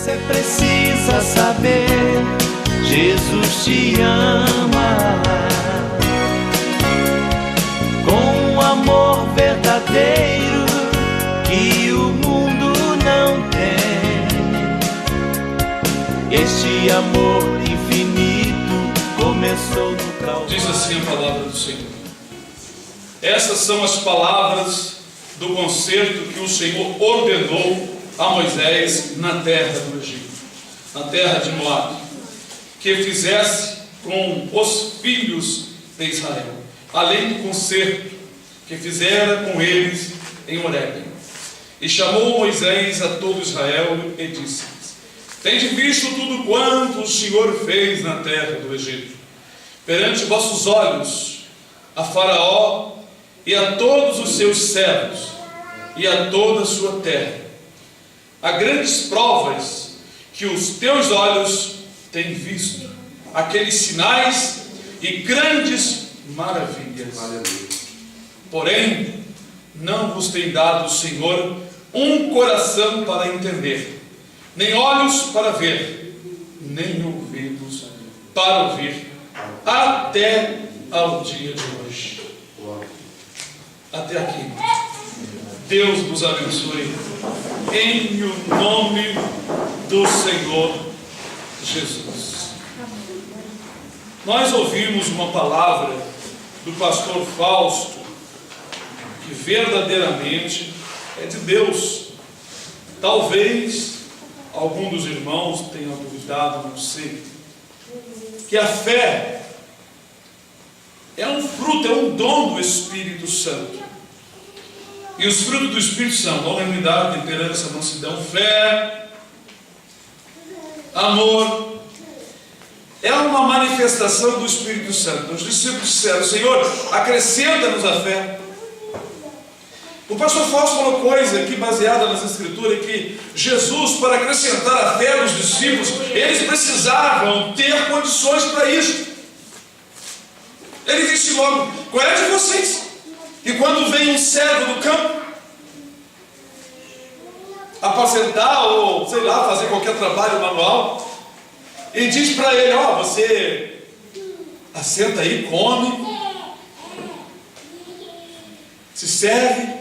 Você precisa saber, Jesus te ama com um amor verdadeiro que o mundo não tem. Este amor infinito começou no Calvário. Diz assim a palavra do Senhor. Essas são as palavras do concerto que o Senhor ordenou a Moisés na terra do Egito, na terra de Moabe, que fizesse com os filhos de Israel, além do concerto que fizera com eles em Horebe. E chamou Moisés a todo Israel e disse-lhes: Tende visto tudo quanto o Senhor fez na terra do Egito, perante vossos olhos, a Faraó e a todos os seus servos, e a toda a sua terra. Há grandes provas que os teus olhos têm visto, aqueles sinais e grandes maravilhas. Porém, não vos tem dado o Senhor um coração para entender, nem olhos para ver, nem ouvidos para ouvir, até ao dia de hoje. Até aqui. Deus nos abençoe, em o nome do Senhor Jesus. Nós ouvimos uma palavra do pastor Fausto, que verdadeiramente é de Deus. Talvez algum dos irmãos tenha duvidado, não sei, que a fé é um fruto, é um dom do Espírito Santo. E os frutos do Espírito são longanimidade, temperança, mansidão, fé, amor. É uma manifestação do Espírito Santo. Os discípulos disseram: Senhor, acrescenta-nos a fé. O pastor Fausto falou coisa aqui baseada nas Escrituras, que Jesus, para acrescentar a fé dos discípulos, eles precisavam ter condições para isso. Ele disse logo: qual é de vocês? E quando vem um servo do campo apacentar ou, sei lá, fazer qualquer trabalho manual, e diz para ele: ó, você assenta aí, come, se serve,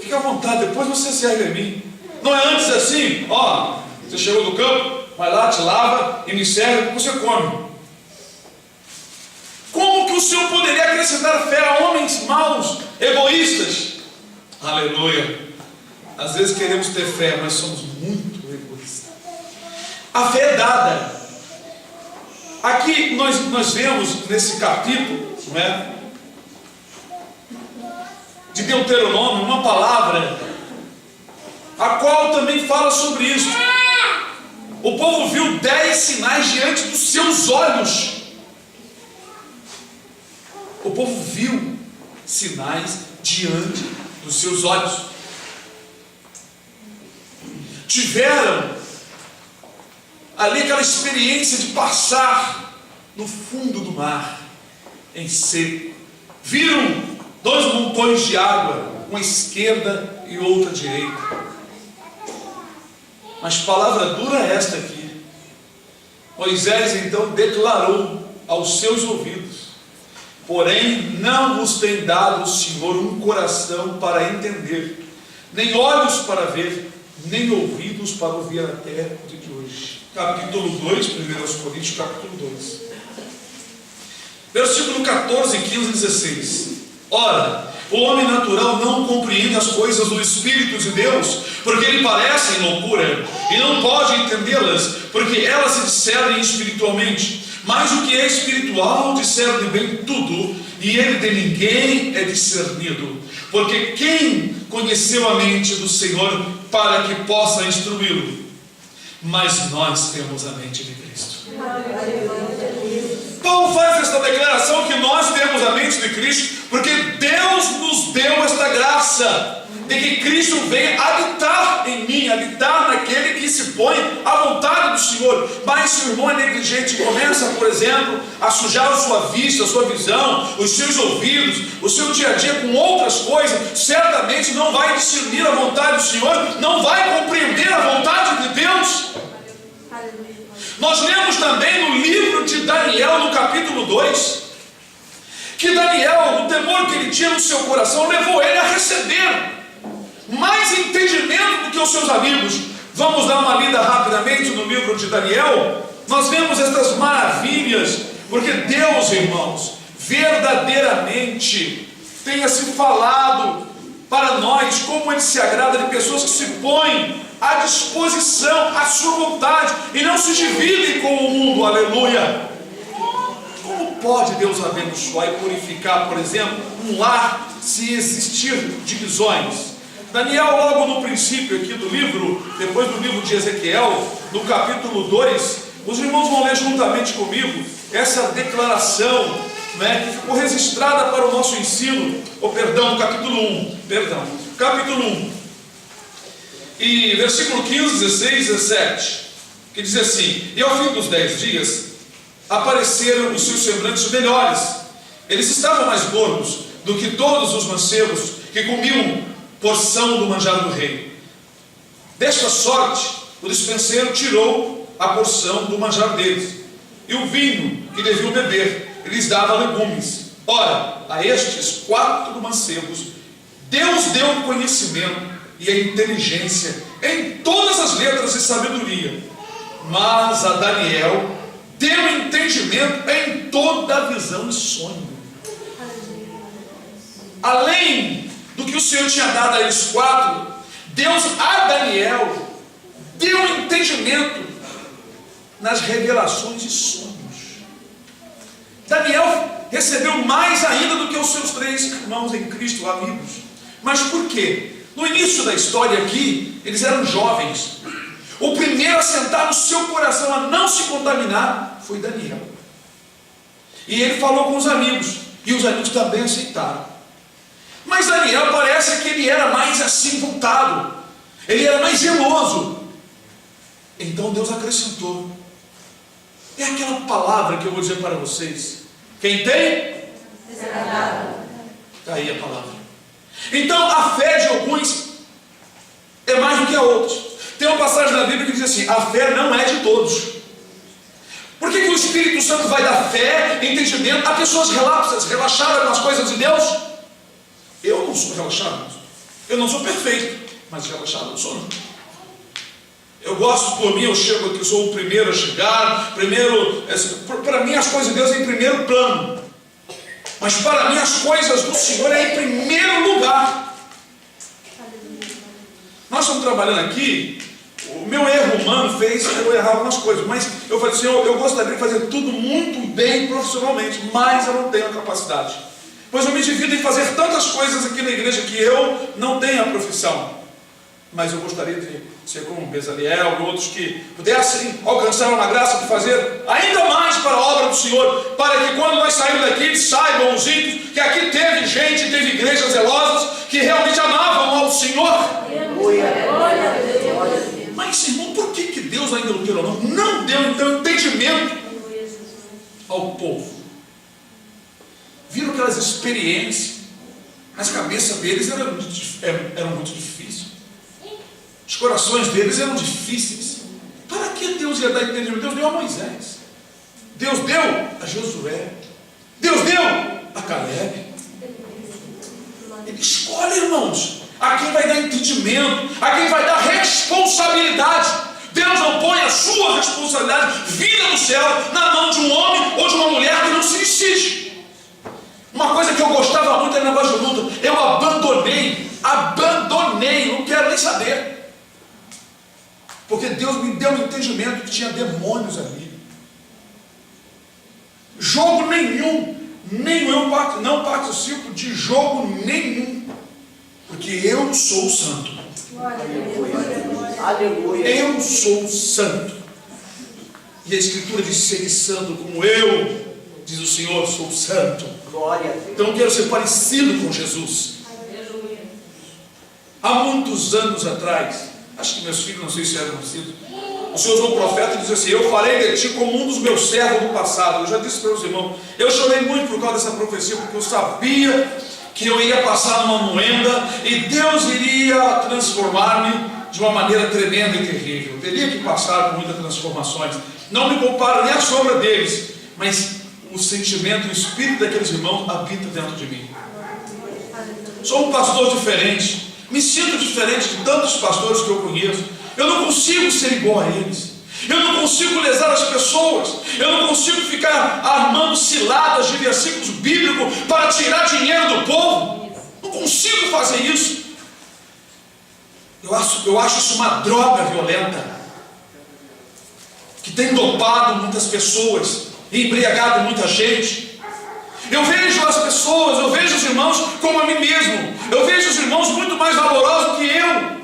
fica à vontade, depois você serve a mim. Não é antes assim: ó, você chegou do campo, vai lá, te lava e me serve, você come. Como que o Senhor poderia acrescentar fé a homens maus, egoístas? Aleluia. Às vezes queremos ter fé, mas somos muito egoístas. A fé é dada. Aqui nós vemos nesse capítulo, não é, de Deuteronômio, uma palavra a qual também fala sobre isso. O povo viu 10 sinais diante dos seus olhos. O povo viu sinais diante dos seus olhos. Tiveram ali aquela experiência de passar no fundo do mar, em seco. Viram 2 montões de água, uma esquerda e outra direita. Mas palavra dura esta aqui. Moisés então declarou aos seus ouvidos: Porém, não vos tem dado o Senhor um coração para entender, nem olhos para ver, nem ouvidos para ouvir até o dia de hoje. Capítulo 2, 1 Coríntios, capítulo 2. Versículo 14, 15 e 16. Ora, o homem natural não compreende as coisas do Espírito de Deus, porque lhe parecem loucura, e não pode entendê-las, porque elas se discernem espiritualmente. Mas o que é espiritual discerne bem tudo, e ele de ninguém é discernido. Porque quem conheceu a mente do Senhor para que possa instruí-lo? Mas nós temos a mente de Cristo. Paulo faz esta declaração que nós temos a mente de Cristo, porque Deus nos deu esta graça de que Cristo vem habitar em mim, habitar naquele que se põe à vontade do Senhor. Mas se o irmão é negligente e começa, por exemplo, a sujar a sua vista, a sua visão, os seus ouvidos, o seu dia a dia com outras coisas, certamente não vai discernir a vontade do Senhor, não vai compreender a vontade de Deus. capítulo 2, que Daniel, o temor que ele tinha no seu coração, levou ele a receber mais entendimento do que os seus amigos. Vamos dar uma lida rapidamente no livro de Daniel. Nós vemos estas maravilhas, porque Deus, irmãos, verdadeiramente tenha se falado para nós como Ele se agrada de pessoas que se põem à disposição, à sua vontade, e não se dividem com o mundo. Aleluia! Como pode Deus abençoar e purificar, por exemplo, um lar se existir divisões? Daniel, logo no princípio aqui do livro, depois do livro de Ezequiel, no capítulo 2, os irmãos vão ler juntamente comigo essa declaração, que ficou registrada para o nosso ensino, capítulo 1, e versículo 15, 16, 17, que diz assim: e ao fim dos 10 dias, apareceram os seus semblantes melhores, eles estavam mais gordos do que todos os mancebos que comiam porção do manjar do rei. Desta sorte, o despenseiro tirou a porção do manjar deles, e o vinho que deviam beber, lhes dava legumes. Ora, a estes 4 mancebos, Deus deu conhecimento e a inteligência em todas as letras e sabedoria, mas a Daniel deu entendimento em toda a visão e sonho. Além do que o Senhor tinha dado a eles 4, Deus a Daniel deu entendimento nas revelações e sonhos. Daniel recebeu mais ainda do que os seus 3 irmãos em Cristo, amigos. Mas por quê? No início da história aqui, eles eram jovens. O primeiro a sentar no seu coração a não se contaminar foi Daniel. E ele falou com os amigos, e os amigos também aceitaram. Mas Daniel parece que ele era mais assim voltado, ele era mais zeloso. Então Deus acrescentou. É aquela palavra que eu vou dizer para vocês: quem tem, está aí a palavra. Então a fé de alguns é mais do que a outros. Tem uma passagem na Bíblia que diz assim: a fé não é de todos. Por que o Espírito Santo vai dar fé, entendimento a pessoas relapsas, relaxadas com as coisas de Deus? Eu não sou relaxado, eu não sou perfeito, mas relaxado eu sou não. Eu gosto, por mim, eu chego aqui, sou o primeiro a chegar, para mim as coisas de Deus é em primeiro plano, mas para mim as coisas do Senhor é em primeiro lugar. Nós estamos trabalhando aqui, o meu erro humano fez eu errar algumas coisas, mas eu falei assim, eu gostaria de fazer tudo muito bem profissionalmente, mas eu não tenho a capacidade, pois eu me divido em fazer tantas coisas aqui na igreja que eu não tenho a profissão. Mas eu gostaria de ser como Bezaliel e outros que pudessem alcançar uma graça de fazer ainda mais para a obra do Senhor, para que quando nós saímos daqui, saibam os ímpios que aqui teve gente, teve igrejas zelosas que realmente amavam ao Senhor. Mas, irmão, por que Deus ainda não deu então entendimento ao povo? Viram aquelas experiências, as cabeças deles eram muito difíceis. Os corações deles eram difíceis. Para que Deus ia dar entendimento? Deus deu a Moisés, Deus deu a Josué, Deus deu a Caleb. Ele escolhe, irmãos, a quem vai dar entendimento, a quem vai dar responsabilidade. Deus não põe a sua responsabilidade, vida do céu, na mão de um homem ou de uma mulher que não se decide. Uma coisa que eu gostava muito era negócio de luta. Eu abandonei, não quero nem saber. Porque Deus me deu um entendimento que tinha demônios ali. Jogo nenhum, eu não participo de jogo nenhum, porque eu sou santo. Aleluia. Eu sou santo. E a Escritura diz: segue santo como eu, diz o Senhor, sou santo. Glória. Então eu quero ser parecido com Jesus. Há muitos anos atrás, acho que meus filhos, não sei se eram nascidos, o Senhor usou o profeta e disse assim: eu farei de ti como um dos meus servos do passado. Eu já disse para os irmãos, eu chorei muito por causa dessa profecia, porque eu sabia que eu ia passar numa moenda e Deus iria transformar-me de uma maneira tremenda e terrível. Eu teria que passar por muitas transformações. Não me comparo nem à sombra deles, mas o sentimento, o espírito daqueles irmãos habita dentro de mim. Sou um pastor diferente, me sinto diferente de tantos pastores que eu conheço. Eu não consigo ser igual a eles, eu não consigo lesar as pessoas, eu não consigo ficar armando ciladas de versículos bíblicos para tirar dinheiro do povo. Não consigo fazer isso. Eu acho isso uma droga violenta, que tem dopado muitas pessoas, embriagado muita gente. Eu vejo as pessoas, eu vejo os irmãos como a mim mesmo. Eu vejo os irmãos muito mais valorosos que eu.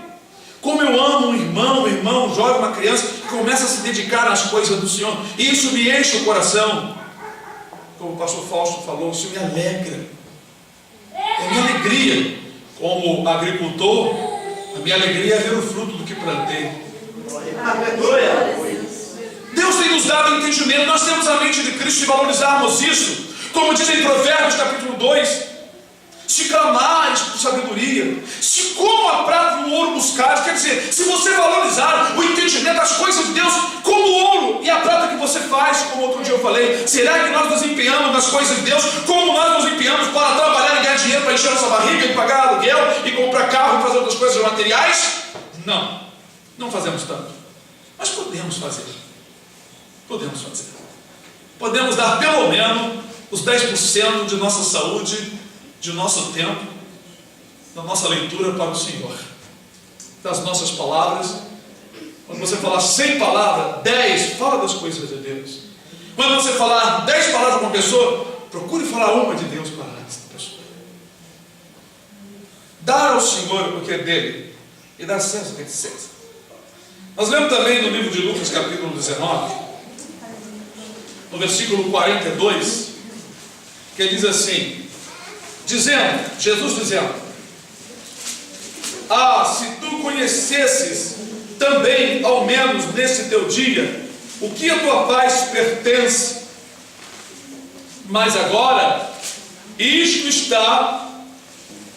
Como eu amo um irmão, jovem, uma criança, que começa a se dedicar às coisas do Senhor. E isso me enche o coração. Como o pastor Fausto falou, isso me alegra. É minha alegria. Como agricultor, a minha alegria é ver o fruto do que plantei. Deus tem nos dado entendimento. Nós temos a mente de Cristo e valorizarmos isso. Como diz em Provérbios capítulo 2, se clamares por sabedoria, se como a prata e o ouro buscares, quer dizer, se você valorizar o entendimento das coisas de Deus, como o ouro e a prata que você faz, como outro dia eu falei, será que nós nos empenhamos nas coisas de Deus, como nós nos empenhamos para trabalhar e ganhar dinheiro para encher nossa barriga e pagar aluguel e comprar carro e fazer outras coisas materiais? Não, não fazemos tanto, mas podemos fazer, podemos dar pelo menos os 10% de nossa saúde, de nosso tempo, da nossa leitura para o Senhor, das nossas palavras. Quando você falar 100 palavras, 10, fala das coisas de Deus. Quando você falar 10 palavras para uma pessoa, procure falar uma de Deus para essa pessoa. Dar ao Senhor o que é dele e dar César o que é de César. Nós lemos também no livro de Lucas capítulo 19, no versículo 42, que diz assim, Jesus dizendo, se tu conhecesses também, ao menos nesse teu dia, o que a tua paz pertence, mas agora, isto está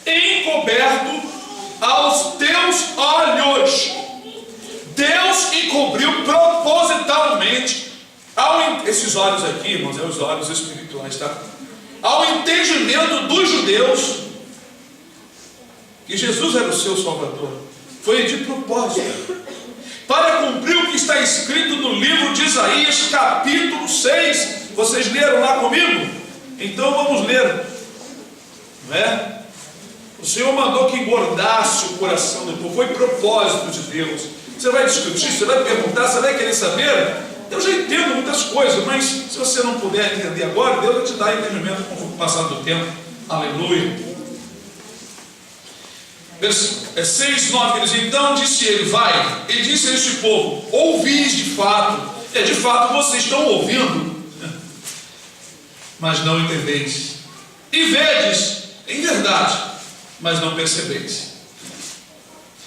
encoberto aos teus olhos. Deus encobriu propositalmente, esses olhos aqui, irmãos, os olhos espirituais, tá? Ao entendimento dos judeus que Jesus era o seu Salvador. Foi de propósito, para cumprir o que está escrito no livro de Isaías capítulo 6. Vocês leram lá comigo? Então vamos ler, não é? O Senhor mandou que engordasse o coração do povo. Foi propósito de Deus. Você vai discutir, você vai perguntar, você vai querer saber? Eu já entendo muitas coisas, mas se você não puder entender agora, Deus vai te dar entendimento com o passar do tempo. Aleluia. Versículo 6, 9, ele diz, então disse ele, vai, e disse a este povo, ouvis de fato, de fato vocês estão ouvindo, mas não entendeis, e vedes, em verdade, mas não percebeis.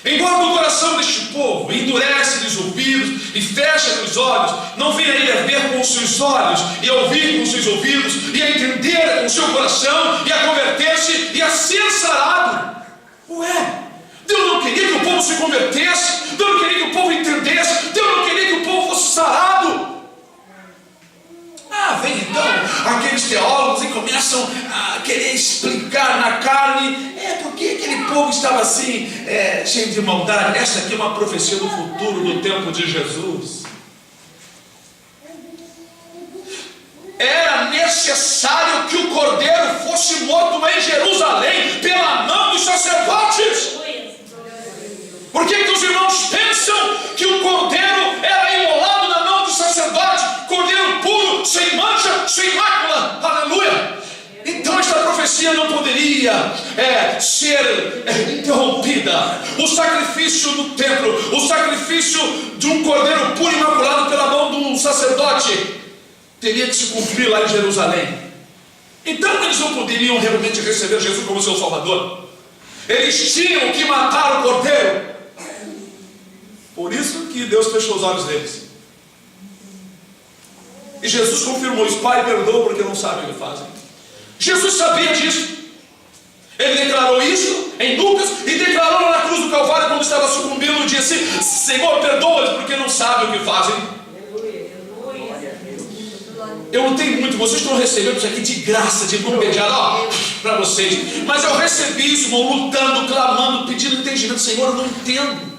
Enquanto o coração deste povo endurece-lhes os ouvidos e fecha-lhes os olhos, não vem aí a ver com os seus olhos, e a ouvir com os seus ouvidos, e a entender com o seu coração, e a converter-se, e a ser sarado. Ué, Deus não queria que o povo se convertesse, Deus não queria que o povo entendesse, Deus não queria que o povo fosse sarado. Vem então aqueles teólogos e começam a querer explicar na carne porque aquele povo estava assim, cheio de maldade. Esta aqui é uma profecia do futuro, do tempo de Jesus. Era necessário que o cordeiro fosse morto em Jerusalém pela mão dos sacerdotes. Por que os irmãos pensam que o cordeiro era imolado na mão do sacerdote? Cordeiro puro, sem mancha, sem mácula. Aleluia! Então esta profecia não poderia ser interrompida. O sacrifício do templo, o sacrifício de um cordeiro puro e imaculado pela mão de um sacerdote, teria que se cumprir lá em Jerusalém. Então eles não poderiam realmente receber Jesus como seu Salvador. Eles tinham que matar o cordeiro. Por isso que Deus fechou os olhos deles. E Jesus confirmou isso. Pai, perdoa porque não sabem o que fazem. Jesus sabia disso. Ele declarou isso em Lucas e declarou lá na cruz do Calvário, quando estava sucumbindo, disse: Senhor, perdoa-lhes porque não sabem o que fazem. Eu lutei muito, vocês estão recebendo isso aqui de graça, de mão beijada, ó, para vocês. Mas eu recebi isso, irmão, lutando, clamando, pedindo entendimento. Senhor, eu não entendo.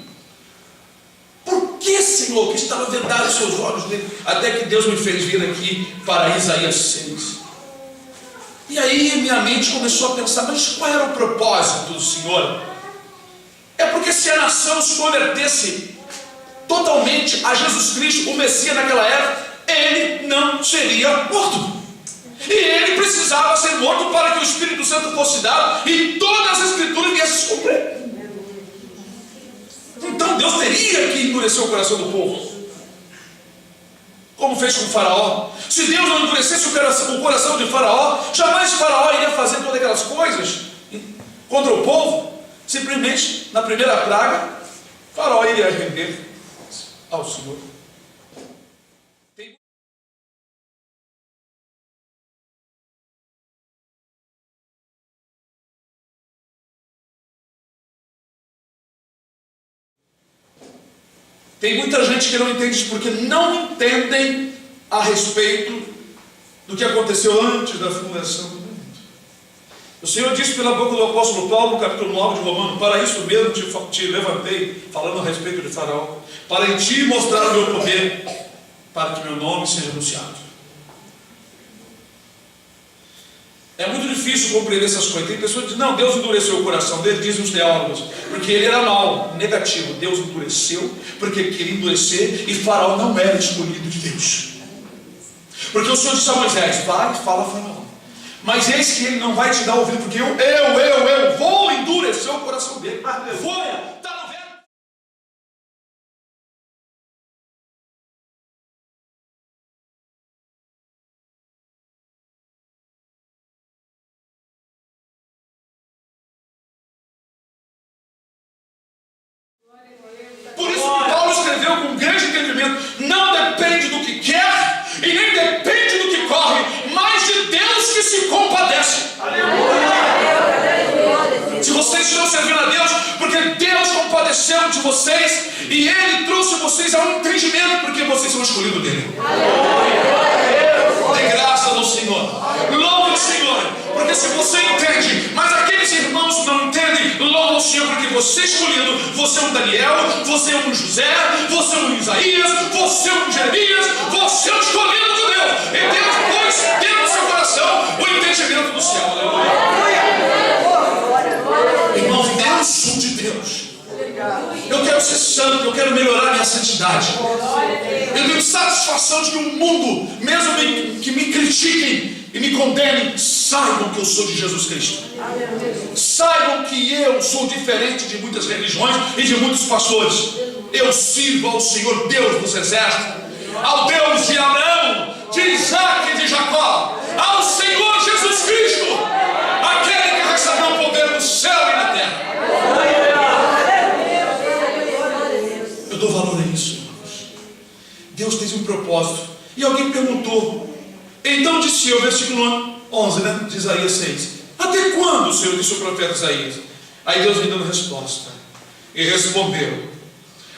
Por que, Senhor, que estava vedado os seus olhos dele? Até que Deus me fez vir aqui para Isaías 6. E aí minha mente começou a pensar, mas qual era o propósito do Senhor? É porque se a nação se convertesse totalmente a Jesus Cristo, o Messias naquela época, ele não seria morto. E ele precisava ser morto para que o Espírito Santo fosse dado e todas as Escrituras viessem se cumprir. Então Deus teria que endurecer o coração do povo, como fez com o Faraó. Se Deus não endurecesse o coração de Faraó, jamais Faraó iria fazer todas aquelas coisas contra o povo. Simplesmente, na primeira praga, Faraó iria render ao Senhor. Tem muita gente que não entende isso, porque não entendem a respeito do que aconteceu antes da fundação do mundo. O Senhor disse pela boca do apóstolo Paulo, no capítulo 9 de Romanos: para isso mesmo te levantei, falando a respeito de Faraó, para em ti mostrar o meu poder, para que meu nome seja anunciado. É muito difícil compreender essas coisas. Tem pessoas que dizem, não, Deus endureceu o coração dele, dizem os teólogos, porque ele era mau, negativo. Deus endureceu porque ele queria endurecer, e Faraó não era escolhido de Deus. Porque o Senhor disse a Moisés: vai e fala a Faraó, mas eis que ele não vai te dar ouvido, porque eu vou endurecer o coração dele. Aleluia! Está no verbo. Por isso que Paulo escreveu com grande entendimento: não depende do que quer e nem depende do que corre, mas de Deus que se compadece. Se vocês estão servindo a Deus, porque Deus compadeceu de vocês e Ele trouxe vocês a um entendimento, porque vocês são escolhidos dele. Dê graça ao Senhor, louve o Senhor, porque se você entende, mas aqueles irmãos não entendem, louve o Senhor, porque você é escolhido. Você é um Daniel, você é um José, você é um Isaías, você é um Jeremias, você é um escolhido de Deus, e Deus pôs dentro do seu coração o entendimento do céu. Aleluia. Irmãos, eu sou de Deus. Eu quero ser santo, eu quero melhorar minha santidade. Eu tenho satisfação de que o mundo, mesmo que me critiquem e me condenem, saibam que eu sou de Jesus Cristo. Saibam que eu sou diferente de muitas religiões e de muitos pastores. Eu sirvo ao Senhor Deus dos exércitos, ao Deus de Abraão, de Isaac e de Jacó, ao Senhor Jesus Cristo, aquele que recebeu o poder do céu e na terra. Eu dou valor a isso, irmãos. Deus tem um propósito. E alguém perguntou, então disse eu, versículo 11, né, de Isaías 6: até quando, Senhor, disse o profeta Isaías? Aí Deus vem dando resposta, e respondeu: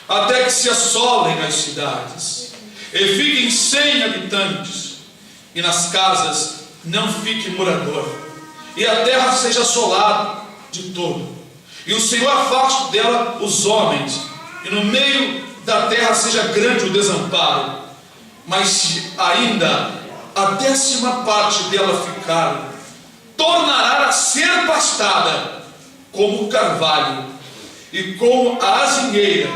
até que se assolem as cidades e fiquem sem habitantes, e nas casas não fique morador, e a terra seja assolada de todo, e o Senhor afaste dela os homens, e no meio da terra seja grande o desamparo, mas se ainda a 10ª parte dela ficar, tornará a ser pastada como o carvalho e como a azinheira,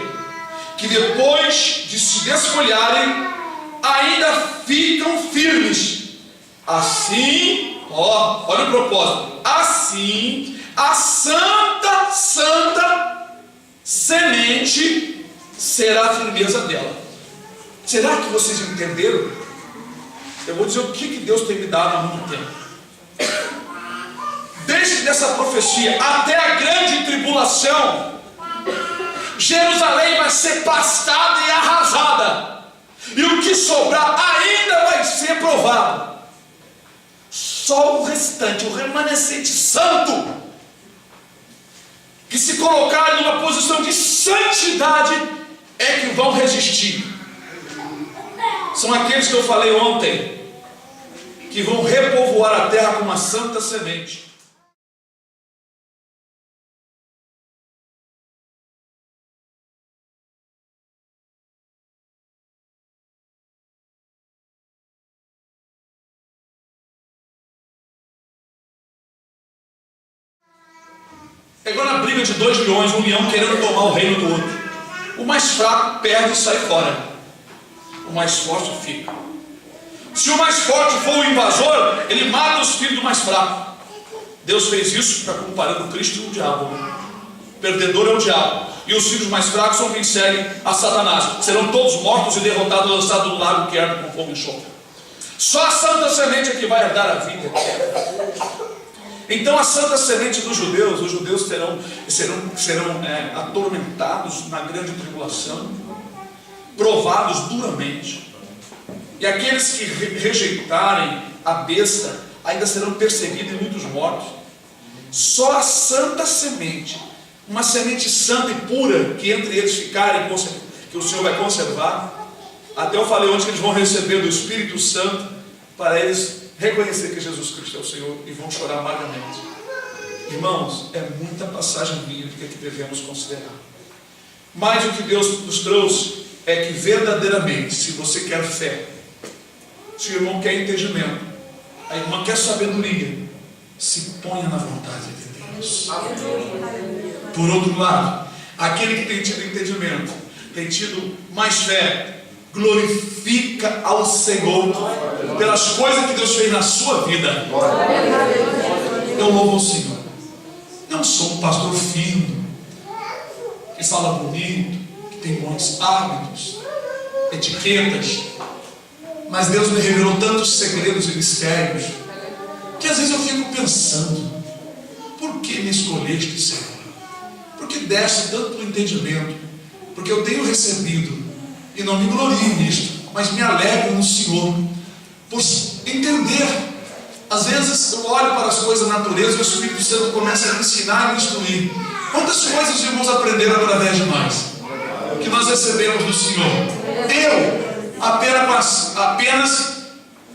que depois de se desfolharem ainda ficam firmes. Assim, olha o propósito, assim a santa semente será a firmeza dela. Será que vocês entenderam? Eu vou dizer o que Deus tem me dado há muito tempo. Desde dessa profecia até a grande tribulação, Jerusalém vai ser pastada e arrasada, e o que sobrar ainda vai ser provado. Só o restante, o remanescente santo, que se colocarem numa posição de santidade, é que vão resistir. São aqueles que eu falei ontem, que vão repovoar a terra com uma santa semente. É igual na briga de 2 leões, um leão querendo tomar o reino do outro. O mais fraco perde e sai fora. O mais forte fica. Se o mais forte for o invasor, ele mata os filhos do mais fraco. Deus fez isso, está comparando Cristo e o diabo. O perdedor é o diabo. E os filhos mais fracos são quem seguem a Satanás. Serão todos mortos e derrotados, lançados no lago que arde com fogo e enxofre. Só a santa semente é que vai herdar a vida eterna. Então a santa semente dos judeus, os judeus serão atormentados na grande tribulação, provados duramente. E aqueles que rejeitarem a besta ainda serão perseguidos e muitos mortos. Só a santa semente, uma semente santa e pura, que entre eles ficarem, que o Senhor vai conservar. Até eu falei ontem que eles vão receber do Espírito Santo, para eles reconhecer que Jesus Cristo é o Senhor, e vão chorar amargamente. Irmãos, é muita passagem bíblica que devemos considerar. Mas o que Deus nos trouxe é que verdadeiramente, se você quer fé, se o irmão quer entendimento, a irmã quer sabedoria, se ponha na vontade de Deus. Por outro lado, aquele que tem tido entendimento, tem tido mais fé, glorifica ao Senhor pelas coisas que Deus fez na sua vida. Eu louvo o Senhor. Não sou um pastor fino, que fala bonito, que tem bons hábitos, etiquetas, mas Deus me revelou tantos segredos e mistérios, que às vezes eu fico pensando: por que me escolheste, Senhor? Por que deste tanto entendimento? Porque eu tenho recebido, e não me glorio nisto, mas me alegro no Senhor, por entender. Às vezes eu olho para as coisas da natureza e o Espírito Santo começa a me ensinar e me instruir. Quantas coisas os irmãos aprenderam através de nós, que nós recebemos do Senhor? Eu, apenas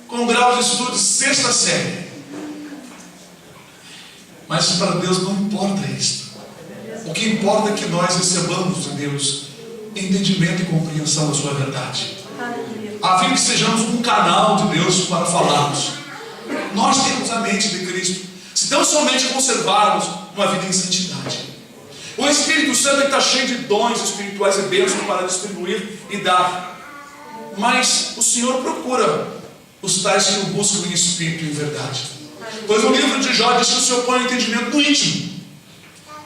com grau de estudo de 6ª série. Mas para Deus não importa isso. O que importa é que nós recebamos de Deus entendimento e compreensão da sua verdade, a fim que sejamos um canal de Deus para falarmos. Nós temos a mente de Cristo, se tão somente conservarmos uma vida em santidade. O Espírito Santo está cheio de dons espirituais e bênçãos para distribuir e dar, mas o Senhor procura os tais que o buscam em espírito e em verdade. Pois o livro de Jó diz que o Senhor põe entendimento no íntimo,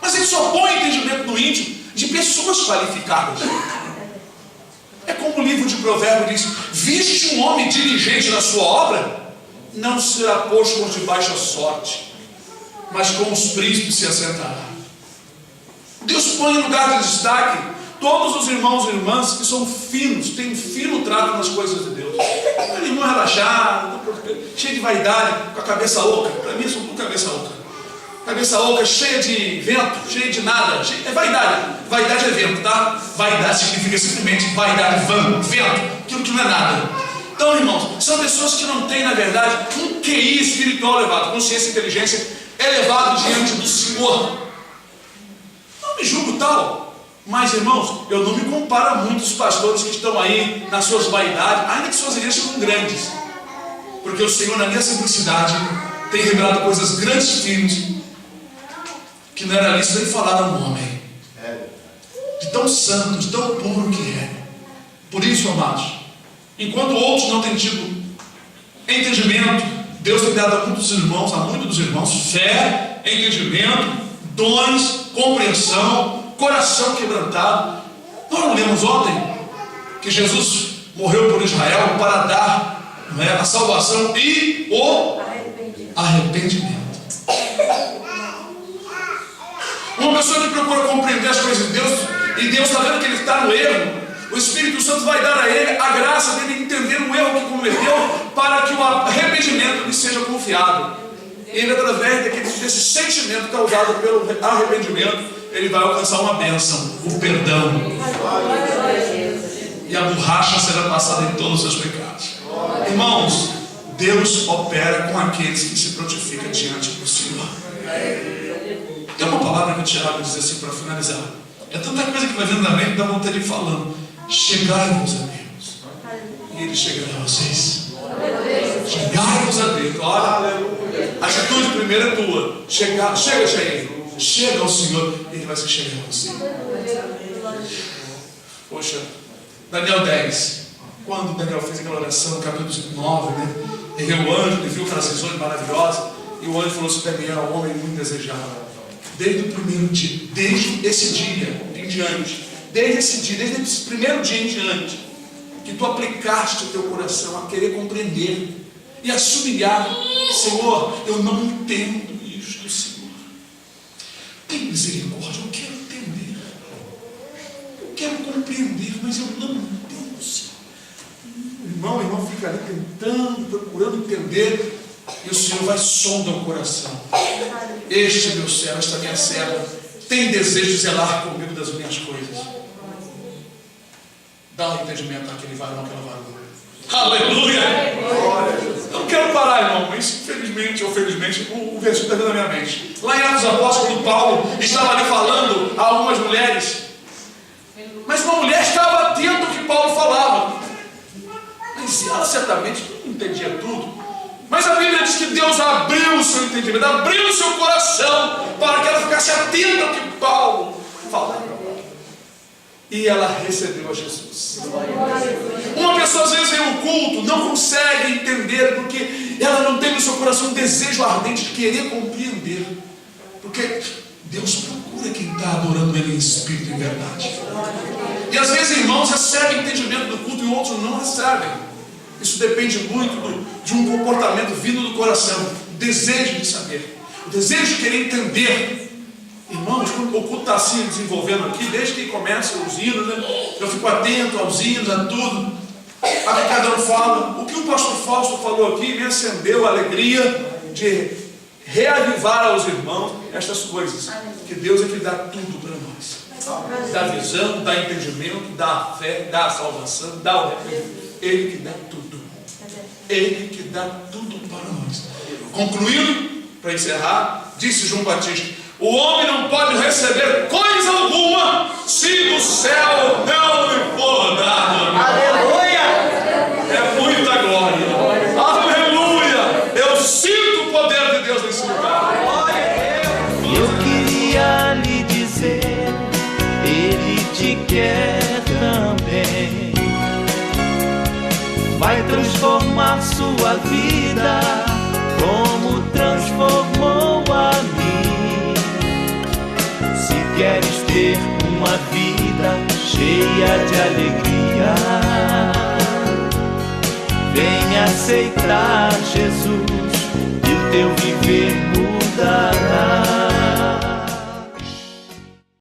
mas ele só põe entendimento no íntimo de pessoas qualificadas. É como o livro de Provérbios diz: viste um homem diligente na sua obra, não será posto por debaixo a sorte, mas com os príncipes se assentará. Deus põe em lugar de destaque todos os irmãos e irmãs que são finos, têm um fino trato nas coisas de Deus. Aquele irmão relaxado, cheio de vaidade, com a cabeça oca. Para mim, eu sou com cabeça oca. Cabeça oca, cheia de vento, cheia de nada. É vaidade. Vaidade é vento, tá? Vaidade significa simplesmente vaidade, vento, aquilo que não é nada. Então, irmãos, são pessoas que não têm, na verdade, um QI espiritual elevado, consciência e inteligência elevado diante do Senhor. Não me julgo tal, mas, irmãos, eu não me comparo a muitos pastores que estão aí nas suas vaidades, ainda que suas igrejas sejam grandes, porque o Senhor, na minha simplicidade, tem revelado coisas grandes e firmes que não era lícito nem falar a um homem, de tão santo, de tão puro que é. Por isso, amados, enquanto outros não têm tido entendimento, Deus tem dado a muitos dos irmãos, fé, entendimento, dons, compreensão, coração quebrantado. Nós não lemos ontem que Jesus morreu por Israel para dar a salvação e o arrependimento. Uma pessoa que procura compreender as coisas de Deus, e Deus está vendo que ele está no erro, o Espírito Santo vai dar a ele a graça dele entender o erro que cometeu, para que o arrependimento lhe seja confiado. Ele, através desse sentimento causado pelo arrependimento, ele vai alcançar uma bênção, o perdão. E a borracha será passada em todos os seus pecados. Irmãos, Deus opera com aqueles que se prontificam diante do Senhor. Tem uma palavra que o Tiago diz assim para finalizar. É tanta coisa que vai vindo na mente, dá vontade de ir falando. Chegai-vos a Deus, e Ele chegará a vocês. Chegai-vos a Deus. Olha, a atitude primeira é tua. Chega ao Senhor, Ele vai se chegar a você. Poxa, Daniel 10. Quando Daniel fez aquela oração, capítulo 9, né? Ele viu o anjo, ele viu aquelas visões maravilosas, e o anjo falou assim: Daniel, um homem muito desejado. Desde o primeiro dia, desde esse dia em diante, desde esse primeiro dia em diante, que tu aplicaste o teu coração a querer compreender e a sublinhar: Senhor, eu não entendo isto, Senhor. Tem misericórdia, eu quero entender, eu quero compreender, mas eu não entendo, Senhor. O irmão fica ali tentando, procurando entender, e o Senhor vai sonda o coração. Este meu servo, esta minha serva, tem desejo de zelar comigo das minhas coisas. Dá um entendimento àquele varão, àquela varona. Aleluia! Eu não quero parar, irmão, mas infelizmente ou felizmente o versículo está vindo na minha mente. Lá em Atos dos Apóstolos, quando Paulo estava ali falando a algumas mulheres, mas uma mulher estava atenta ao que Paulo falava. Mas ela certamente não entendia tudo. Mas a Bíblia diz que Deus abriu o seu entendimento, abriu o seu coração, para que ela ficasse atenta ao que Paulo falava. E ela recebeu a Jesus. Uma pessoa às vezes vem ao culto, não consegue entender, porque ela não tem no seu coração um desejo ardente de querer compreender. Porque Deus procura quem está adorando Ele em espírito e em verdade. E às vezes irmãos recebem entendimento do culto e outros não recebem. Isso depende muito de um comportamento vindo do coração, o desejo de saber, o desejo de querer entender. Irmãos, quando o culto está assim desenvolvendo aqui, desde que começa os hinos, né? Eu fico atento aos hinos, a tudo, a que cada um fala. O que o pastor Fausto falou aqui me acendeu a alegria de reavivar aos irmãos estas coisas, que Deus é que dá tudo para nós. Dá visão, dá entendimento, dá fé, dá salvação, dá o remédio. Ele que dá tudo. Ele que dá tudo para nós. Concluindo, para encerrar, disse João Batista: o homem não pode receber coisa alguma se do céu não lhe for dado. Aleluia! É muita glória. Aleluia! Eu sinto o poder de Deus nesse lugar. Eu queria lhe dizer, Ele te quer também. Vai transformar sua vida como transformou a mim. Se queres ter uma vida cheia de alegria, vem aceitar